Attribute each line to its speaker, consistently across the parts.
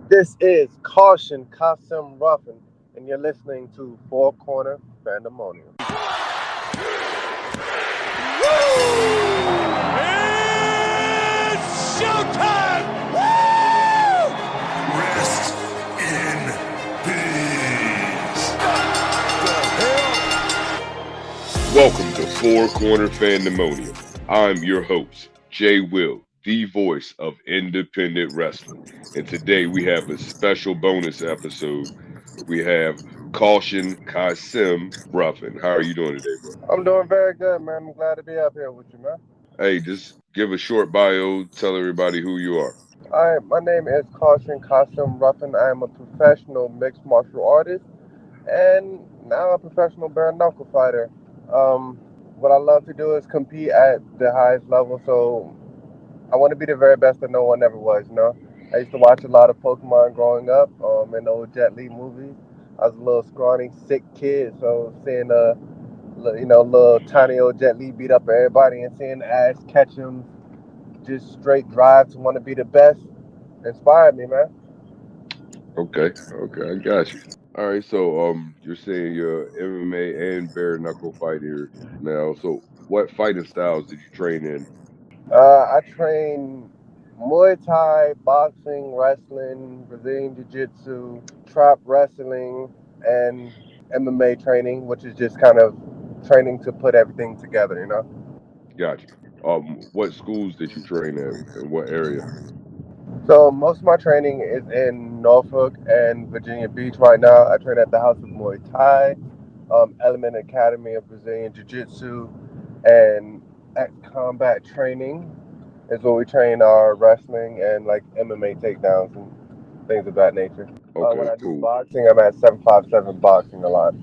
Speaker 1: This is Caution Kasim Ruffin, and you're listening to Four Corner Pandemonium.
Speaker 2: It's showtime! Woo!
Speaker 3: Rest in peace.
Speaker 4: Welcome to Four Corner Pandemonium. I'm your host, Jay Will, the voice of independent wrestling. And today we have a special bonus episode. We have Caution Kasim Ruffin. How are you doing today, bro?
Speaker 1: I'm doing very good, man. I'm glad to be up here with you, man.
Speaker 4: Hey, just give a short bio, tell everybody who you are.
Speaker 1: My name is Caution Kasim Ruffin. I am a professional mixed martial artist and now a professional bare-knuckle fighter. Um, what I love to do is compete at the highest level, so I want to be the very best that no one ever was, you know? I used to watch a lot of Pokemon growing up, in the old Jet Li movies. I was a little scrawny, sick kid, so seeing little tiny old Jet Li beat up everybody and seeing Ash catch him just straight drive to want to be the best inspired me, man.
Speaker 4: Okay, I got you. All right, so you're saying you're MMA and bare knuckle fighter now. So what fighting styles did you train in?
Speaker 1: I train Muay Thai, boxing, wrestling, Brazilian Jiu Jitsu, trap wrestling, and MMA training, which is just kind of training to put everything together, you know?
Speaker 4: Got you. What schools did you train at and what area?
Speaker 1: So most of my training is in Norfolk and Virginia Beach right now. I train at the House of Muay Thai, Element Academy of Brazilian Jiu Jitsu, and at combat training is where we train our wrestling and like MMA takedowns and things of that nature. When
Speaker 4: Okay,
Speaker 1: I do
Speaker 4: cool.
Speaker 1: boxing, I'm at 757 boxing a lot.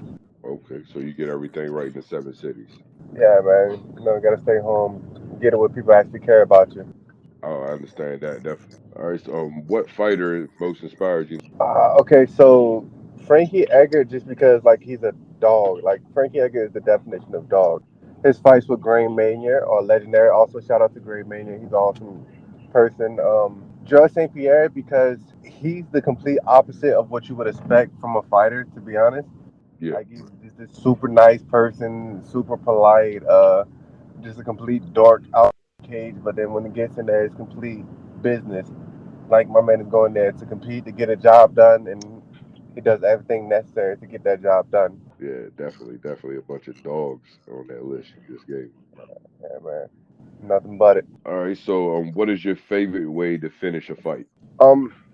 Speaker 4: Okay, so you get everything right in the seven cities.
Speaker 1: Yeah, man. Gotta stay home, get it where people actually care about you.
Speaker 4: Oh, I understand that definitely. All right, so what fighter most inspired you?
Speaker 1: Okay, so Frankie Edgar, just because like he's a dog, like Frankie Edgar is the definition of dog. His fights with Gray Mania are legendary. Also, shout out to Gray Mania. He's an awesome person. George St. Pierre, because he's the complete opposite of what you would expect from a fighter, to be honest.
Speaker 4: Yeah,
Speaker 1: Like he's this super nice person, super polite, just a complete dork out of the cage. But then when it gets in there, it's complete business. Like my man is going there to compete to get a job done, and he does everything necessary to get that job done.
Speaker 4: yeah, definitely a bunch of dogs on that list you just gave me.
Speaker 1: Yeah, man, nothing but it.
Speaker 4: All right, so what is your favorite way to finish a fight?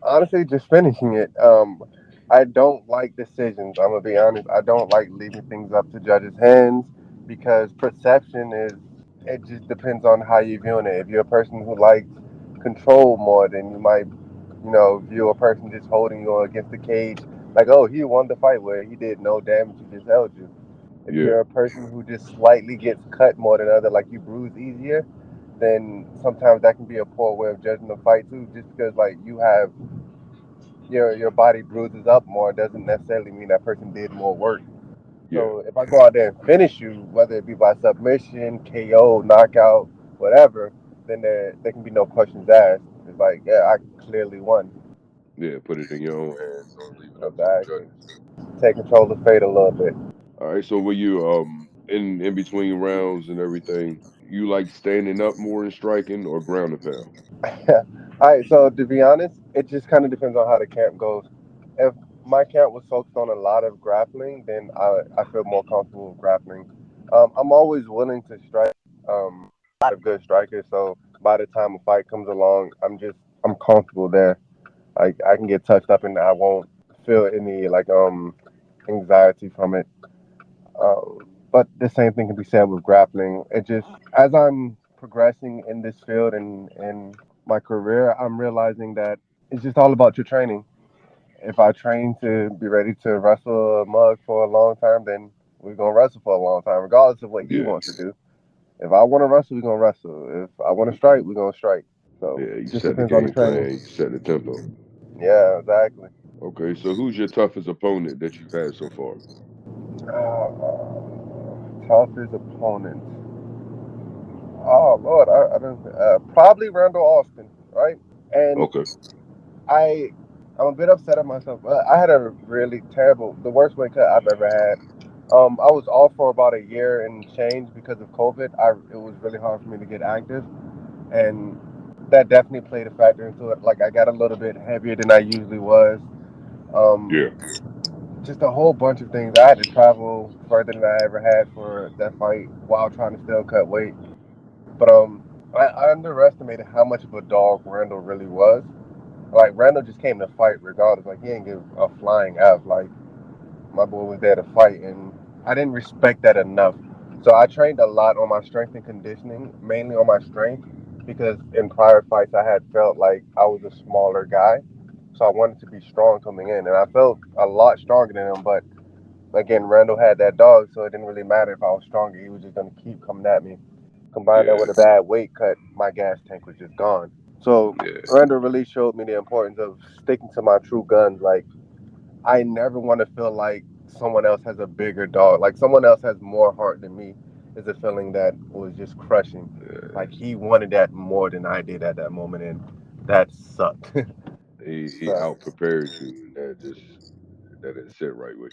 Speaker 1: Honestly, just finishing it. I don't like decisions. I'm gonna be honest. I don't like leaving things up to judges' hands because perception is. It just depends on how you're viewing it. If you're a person who likes control more, then you might, view a person just holding you against the cage like, oh, he won the fight where he did no damage, he just held you. If
Speaker 4: Yeah,
Speaker 1: you're a person who just slightly gets cut more than other, like you bruise easier, then sometimes that can be a poor way of judging the fight too. Just because like you have your body bruises up more doesn't necessarily mean that person did more work.
Speaker 4: yeah,
Speaker 1: So if I go out there and finish you, whether it be by submission, KO, knockout, whatever, then there can be no questions asked. It's like, yeah, I clearly won.
Speaker 4: yeah. Put it in your own hands. Don't leave it up to the
Speaker 1: Exactly.
Speaker 4: judges.
Speaker 1: Take control of fate a little bit.
Speaker 4: All right, so were you in between rounds and everything? You like standing up more and striking or ground and pound?
Speaker 1: All right. So to be honest, it just kind of depends on how the camp goes. If my camp was focused on a lot of grappling, then I feel more comfortable with grappling. I'm always willing to strike. A lot of good strikers. So by the time a fight comes along, I'm comfortable there. I can get touched up and I won't feel any like anxiety from it. But the same thing can be said with grappling. It just as I'm progressing in this field and in my career, I'm realizing that it's just all about your training. If I train to be ready to wrestle a mug for a long time, then we're gonna wrestle for a long time, regardless of what he
Speaker 4: Yeah,
Speaker 1: wants to do. If I want to wrestle, we're gonna wrestle. If I want to strike, we're gonna strike. So
Speaker 4: yeah. You
Speaker 1: it just
Speaker 4: set the
Speaker 1: depends on the
Speaker 4: game plan. You
Speaker 1: training.
Speaker 4: set the tempo.
Speaker 1: Yeah, exactly.
Speaker 4: Okay, so who's your toughest opponent that you've had so far?
Speaker 1: Toughest opponent. Oh Lord, I don't. Probably Randall Austin, right? And
Speaker 4: Okay,
Speaker 1: I I'm a bit upset at myself. I had a really terrible, the worst weight cut I've ever had. I was off for about a year and change because of COVID. It was really hard for me to get active, and that definitely played a factor into it. Like I got a little bit heavier than I usually was.
Speaker 4: Yeah,
Speaker 1: Um, just a whole bunch of things. I had to travel further than I ever had for that fight while trying to still cut weight. But I underestimated how much of a dog Randall really was. Like Randall just came to fight regardless. Like he didn't give a flying F. Like my boy was there to fight, and I didn't respect that enough. So I trained a lot on my strength and conditioning, mainly on my strength, because in prior fights I had felt like I was a smaller guy, so I wanted to be strong coming in, and I felt a lot stronger than him. But again, Randall had that dog, so it didn't really matter if I was stronger. He was just gonna keep coming at me. Combine that
Speaker 4: yeah,
Speaker 1: with a bad weight cut, my gas tank was just gone. So
Speaker 4: yeah,
Speaker 1: Randall really showed me the importance of sticking to my true guns. Like I never want to feel like someone else has a bigger dog, like someone else has more heart than me. Is a feeling that was just crushing.
Speaker 4: yeah.
Speaker 1: Like he wanted that more than I did at that moment, and that sucked.
Speaker 4: He
Speaker 1: So
Speaker 4: out prepared you, and that didn't sit right with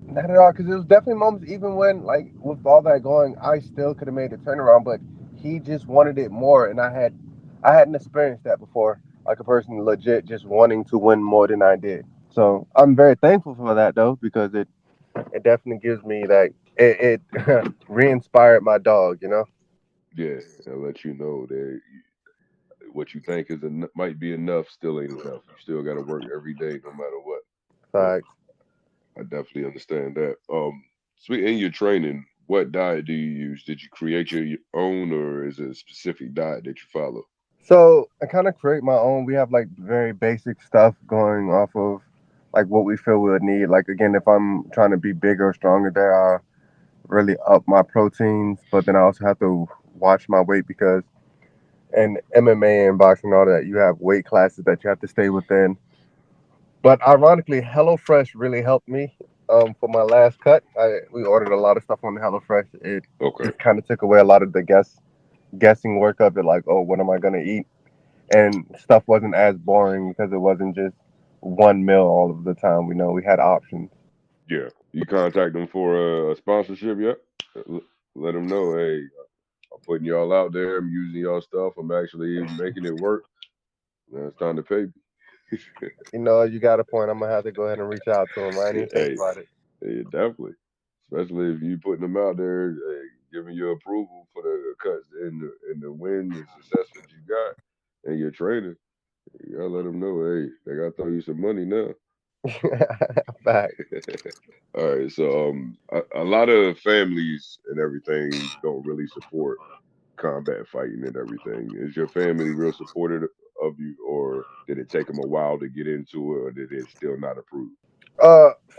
Speaker 1: not at all, because it was definitely moments, even when like with all that going, I still could have made the turnaround, but he just wanted it more, and I hadn't experienced that before. Like a person legit just wanting to win more than I did. So I'm very thankful for that though, because it definitely gives me that it re-inspired my dog, you know.
Speaker 4: you. Yeah, and let you know that what you think might be enough still ain't enough. You still got to work every day, no matter what. So
Speaker 1: Facts.
Speaker 4: I definitely understand that. Sweet, in your training, what diet do you use? Did you create your own, or is it a specific diet that you follow?
Speaker 1: So I kind of create my own. We have like very basic stuff going off of like what we feel we would need. Like again, if I'm trying to be bigger or stronger, there I really up my proteins, but then I also have to watch my weight because in MMA and boxing and all that, you have weight classes that you have to stay within. But ironically, HelloFresh really helped me for my last cut. We ordered a lot of stuff on HelloFresh. It
Speaker 4: Okay.
Speaker 1: just kind of took away a lot of the guessing work of it, like, oh, what am I gonna eat? And stuff wasn't as boring because it wasn't just one meal all of the time. We know we had options.
Speaker 4: Yeah. You contact them for a sponsorship yet? L- Let them know, hey, I'm putting y'all out there. I'm using y'all stuff. I'm actually making it work. Now it's time to pay me.
Speaker 1: You know, you got a point. I'm gonna have to go ahead and reach out to him. I didn't even think
Speaker 4: Hey,
Speaker 1: about it.
Speaker 4: yeah, definitely. Especially if you putting them out there, hey, giving you approval for the cuts and the wins and success that you got and your training. You gotta let them know, hey, they gotta throw you some money now.
Speaker 1: Fact.
Speaker 4: All right, so a lot of families and everything don't really support combat fighting and everything. Is your family real supportive of you, or did it take them a while to get into it, or did it still not approve?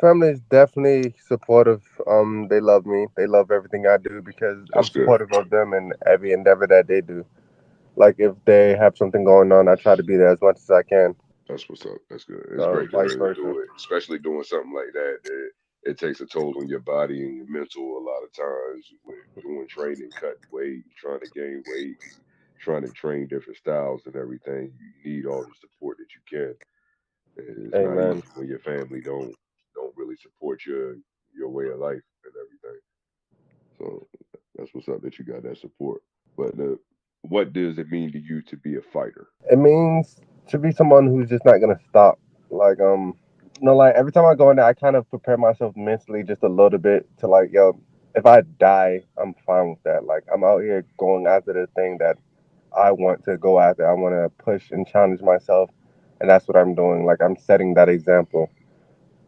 Speaker 1: Family is definitely supportive. They love me. They love everything I do because I'm
Speaker 4: That's good.
Speaker 1: supportive of them in every endeavor that they do. Like if they have something going on, I try to be there as much as I can.
Speaker 4: That's what's up. That's good. It's
Speaker 1: So
Speaker 4: great
Speaker 1: vice
Speaker 4: to
Speaker 1: versa.
Speaker 4: do it, especially doing something like that. It takes a toll on your body and your mental a lot of times with doing training, cutting weight, trying to gain weight, and trying to train different styles and everything. You need all the support that you can. And it's not
Speaker 1: Amen.
Speaker 4: easy when your family don't really support your way of life and everything. So that's what's up that you got that support. But what does it mean to you to be a fighter?
Speaker 1: It means to be someone who's just not gonna stop. Like like every time I go in there, I kind of prepare myself mentally just a little bit to like, yo, if I die, I'm fine with that. Like I'm out here going after the thing that I want to go after. I want to push and challenge myself, and that's what I'm doing. Like I'm setting that example.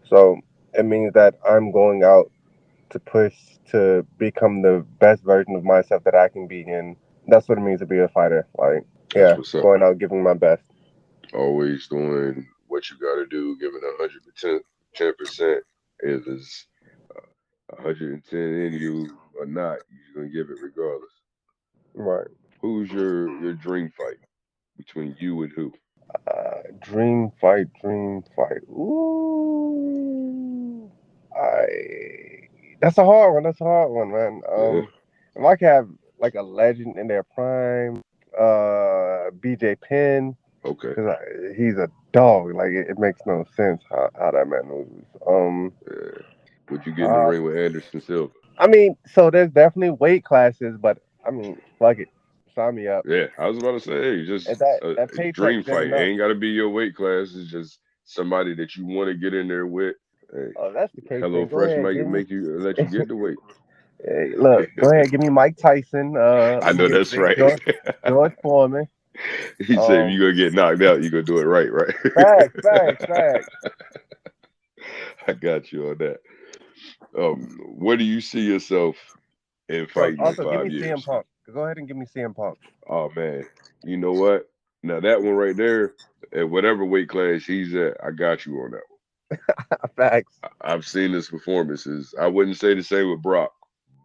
Speaker 1: So it means that I'm going out to push to become the best version of myself that I can be, and that's what it means to be a fighter. Like,
Speaker 4: That's
Speaker 1: yeah,
Speaker 4: what's up.
Speaker 1: going out giving my best.
Speaker 4: Always doing what you got to do, giving 100%, 10% is 110 in you or not. You're gonna give it regardless.
Speaker 1: Right.
Speaker 4: Who's your dream fight between you and who?
Speaker 1: Dream fight, dream fight. Ooh, I. That's a hard one. That's a hard one, man.
Speaker 4: Yeah.
Speaker 1: If I could have like a legend in their prime, BJ Penn,
Speaker 4: Okay.
Speaker 1: because he's a Dog, like it makes no sense how that man moves.
Speaker 4: Yeah. Would you get in the
Speaker 1: Uh,
Speaker 4: ring with Anderson Silva?
Speaker 1: I mean, so there's definitely weight classes, but I mean, fuck it, sign me up.
Speaker 4: Yeah, I was about to say, hey,
Speaker 1: And
Speaker 4: just
Speaker 1: that
Speaker 4: a
Speaker 1: paycheck's
Speaker 4: dream
Speaker 1: good
Speaker 4: fight.
Speaker 1: enough.
Speaker 4: Ain't got to be your weight class. It's just somebody that you want to get in there with. Hey,
Speaker 1: Oh, that's the case.
Speaker 4: Hello
Speaker 1: Then go
Speaker 4: Fresh
Speaker 1: ahead,
Speaker 4: might
Speaker 1: give me.
Speaker 4: make you let you get the weight.
Speaker 1: Hey, look, go ahead, give me Mike Tyson.
Speaker 4: I
Speaker 1: Let me
Speaker 4: know
Speaker 1: get
Speaker 4: that's
Speaker 1: Big
Speaker 4: right.
Speaker 1: George Foreman.
Speaker 4: He said, if
Speaker 1: Um,
Speaker 4: you're gonna get knocked out, you're gonna do it right, right?
Speaker 1: facts, facts, facts.
Speaker 4: I got you on that. Where do you see yourself in
Speaker 1: So
Speaker 4: fighting in
Speaker 1: also give me
Speaker 4: 5 years?
Speaker 1: CM Punk. Go ahead and give me CM Punk.
Speaker 4: Oh man, you know what? Now that one right there, at whatever weight class he's at, I got you on that one.
Speaker 1: Facts.
Speaker 4: I've seen his performances. I wouldn't say the same with Brock,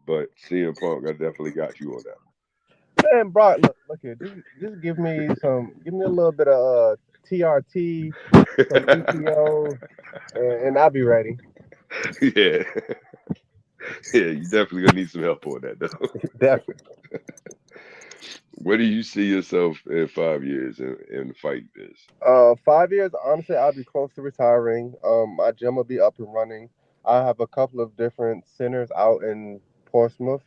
Speaker 4: but CM Punk, I definitely got you on that
Speaker 1: Man, Brock, look here. Just give me a little bit of TRT, some
Speaker 4: one.
Speaker 1: EPO, and I'll be ready.
Speaker 4: Yeah, yeah, you definitely gonna need some help on that though.
Speaker 1: Definitely.
Speaker 4: Where do you see yourself in 5 years in the fight biz?
Speaker 1: 5 years, honestly, I'll be close to retiring. My gym will be up and running. I have a couple of different centers out in Portsmouth,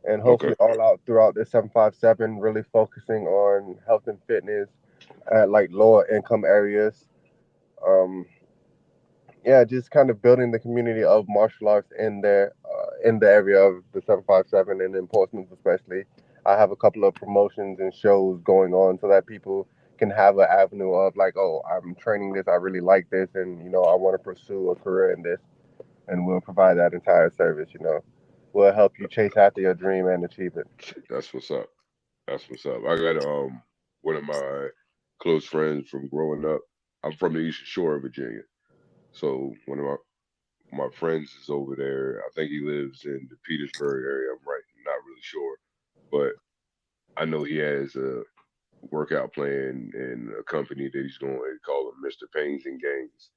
Speaker 1: and
Speaker 4: Okay,
Speaker 1: hopefully all out throughout the 757, really focusing on health and fitness at like lower income areas. Um, yeah, just kind of building the community of martial arts in the area of the 757 and in Portsmouth especially. I have a couple of promotions and shows going on so that people can have an avenue of like, oh, I'm training this, I really like this, and I want to pursue a career in this, and we'll provide that entire service. We'll help you chase after your dream and achieve it.
Speaker 4: that's what's up. That's what's up. I got one of my close friends from growing up. I'm from the Eastern Shore of Virginia, so one of my friends is over there. I think he lives in the Petersburg area. I'm right, not really sure, but I know he has a workout plan and a company that he's going to call him Mr. Pains and Gains.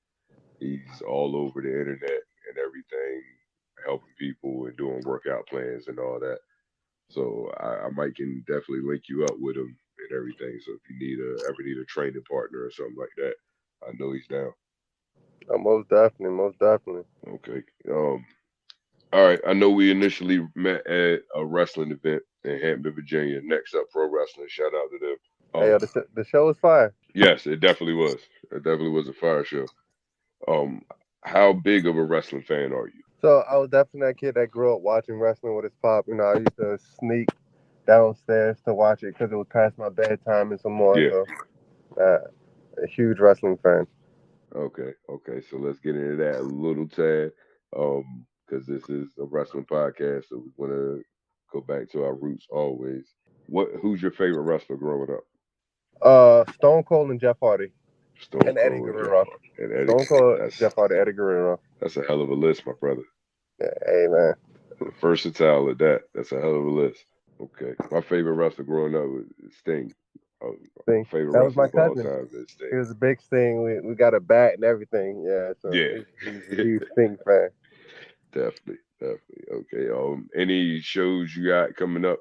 Speaker 4: He's all over the internet and everything, helping people and doing workout plans and all that. So I might can definitely link you up with him and everything. So if you ever need a training partner or something like that, I know he's down.
Speaker 1: Most definitely, most definitely.
Speaker 4: Okay. All right. I know we initially met at a wrestling event in Hampton, Virginia. Next up, pro wrestling. Shout out to them.
Speaker 1: Hey, yo, the show is fire.
Speaker 4: Yes, it definitely was. It definitely was a fire show. Um, how big of a wrestling fan are you?
Speaker 1: So I was definitely that kid that grew up watching wrestling with his pop. I used to sneak downstairs to watch it because it was past my bedtime and some more.
Speaker 4: Yeah.
Speaker 1: So, uh, a huge wrestling fan.
Speaker 4: Okay. Okay. So let's get into that a little tad. Because this is a wrestling podcast, so we want to go back to our roots always. Who's your favorite wrestler growing up?
Speaker 1: Stone Cold and Jeff Hardy
Speaker 4: Stone
Speaker 1: and Eddie
Speaker 4: Cold and Jeff
Speaker 1: Guerrero.
Speaker 4: Hardy and Eddie.
Speaker 1: Stone Cold,
Speaker 4: That's
Speaker 1: Jeff Hardy, Eddie Guerrero.
Speaker 4: that's a hell of a list, my brother.
Speaker 1: Yeah, hey man,
Speaker 4: Versatile at that. That's a hell of a list. Okay. My favorite wrestler growing up was Sting. My
Speaker 1: see,
Speaker 4: favorite
Speaker 1: that was my
Speaker 4: wrestler of all
Speaker 1: cousin.
Speaker 4: time is
Speaker 1: He
Speaker 4: Sting.
Speaker 1: was a big Sting. We got a bat and everything. Yeah, so
Speaker 4: Yeah.
Speaker 1: he's a huge Sting fan.
Speaker 4: Definitely. Definitely. Okay. Any shows you got coming up?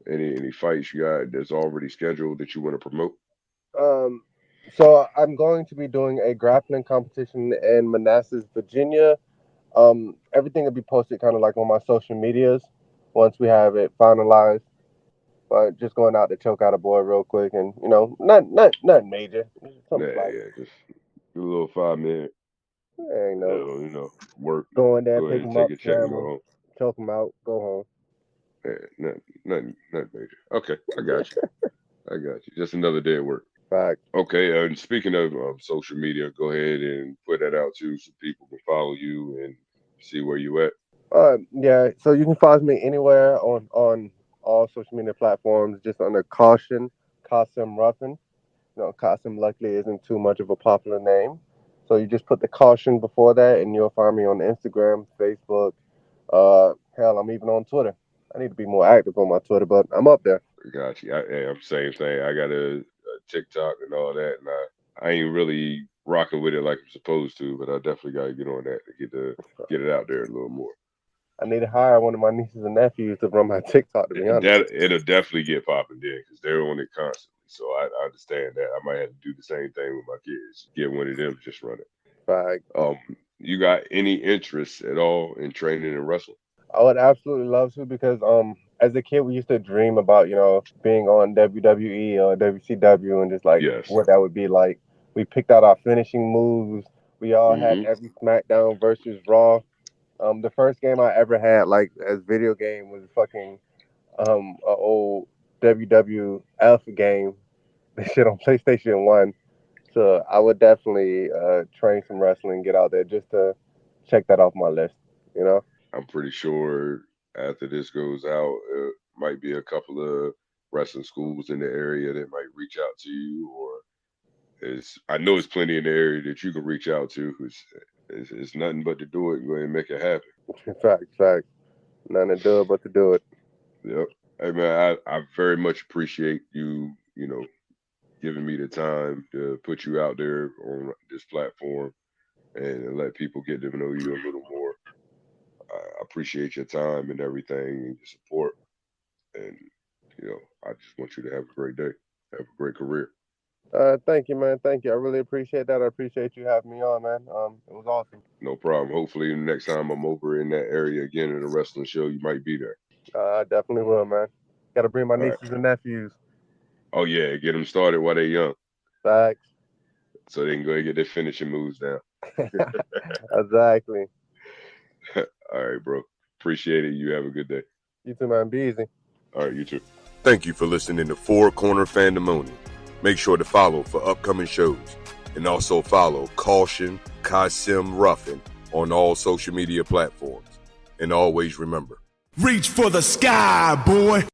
Speaker 4: Any fights you got that's already scheduled that you want to promote?
Speaker 1: Um, so I'm going to be doing a grappling competition in Manassas, Virginia. Everything will be posted kind of like on my social medias once we have it finalized. But just going out to choke out a boy real quick, and not major,
Speaker 4: Yeah,
Speaker 1: something slight.
Speaker 4: yeah. Just do a little 5 minute,
Speaker 1: Yeah,
Speaker 4: work.
Speaker 1: go in there,
Speaker 4: Go ahead
Speaker 1: pick
Speaker 4: and
Speaker 1: him
Speaker 4: take
Speaker 1: up,
Speaker 4: a check and
Speaker 1: slam
Speaker 4: go
Speaker 1: him,
Speaker 4: home.
Speaker 1: choke him out, go home.
Speaker 4: Yeah, nothing major. Okay, I got you. I got you. Just another day at work.
Speaker 1: Fact.
Speaker 4: Okay, and speaking of social media, go ahead and put that out too so people can follow you and see where you at.
Speaker 1: Yeah. So you can follow me anywhere on all social media platforms, just under caution, Kasim Ruffin. Kasim luckily isn't too much of a popular name. So you just put the caution before that, and you'll find me on Instagram, Facebook. Hell, I'm even on Twitter. I need to be more active on my Twitter, but I'm up there.
Speaker 4: Got you. I'm same thing. I got a TikTok and all that, and I ain't really rocking with it like I'm supposed to, but I definitely got to get on that to get it out there a little more.
Speaker 1: I need to hire one of my nieces and nephews to run my TikTok. To be honest,
Speaker 4: That it'll definitely get popping there because they're on it constantly. So I understand that. I might have to do the same thing with my kids. Get one of them just run it.
Speaker 1: Fact.
Speaker 4: Um, you got any interest at all in training and wrestling?
Speaker 1: I would absolutely love to because as a kid we used to dream about being on WWE or WCW and just like
Speaker 4: Yes.
Speaker 1: what that would be like. We picked out our finishing moves. We all had
Speaker 4: Hmm.
Speaker 1: every SmackDown versus Raw. The first game I ever had like as video game was fucking a old WWF game. This shit on PlayStation 1. So I would definitely train some wrestling, get out there just to check that off my list. You know.
Speaker 4: I'm pretty sure after this goes out, might be a couple of wrestling schools in the area that might reach out to you, or I know it's plenty in the area that you can reach out to. It's nothing but to do it. Go ahead and make it happen.
Speaker 1: Facts. Nothing to do it but to do it.
Speaker 4: Yep. Hey man, I very much appreciate you. Giving me the time to put you out there on this platform and let people get to know you a little more. I appreciate your time and everything and your support. And I just want you to have a great day, have a great career.
Speaker 1: Thank you, man. Thank you. I really appreciate that. I appreciate you having me on, man. It was awesome.
Speaker 4: No problem. Hopefully, the next time I'm over in that area again at a wrestling show, you might be there.
Speaker 1: I definitely will, man. Got to bring my
Speaker 4: All right.
Speaker 1: nieces and nephews.
Speaker 4: Oh yeah, get them started while they're young,
Speaker 1: Facts.
Speaker 4: so they can go and get their finishing moves down.
Speaker 1: Exactly.
Speaker 4: All right, bro. Appreciate it. You have a good day.
Speaker 1: You too, man. Be easy.
Speaker 4: All right, you too. Thank you for listening to Four Corner Fandemonium. Make sure to follow for upcoming shows and also follow Caution Kasim Ruffin on all social media platforms. And always remember,
Speaker 2: Reach for the sky, boy.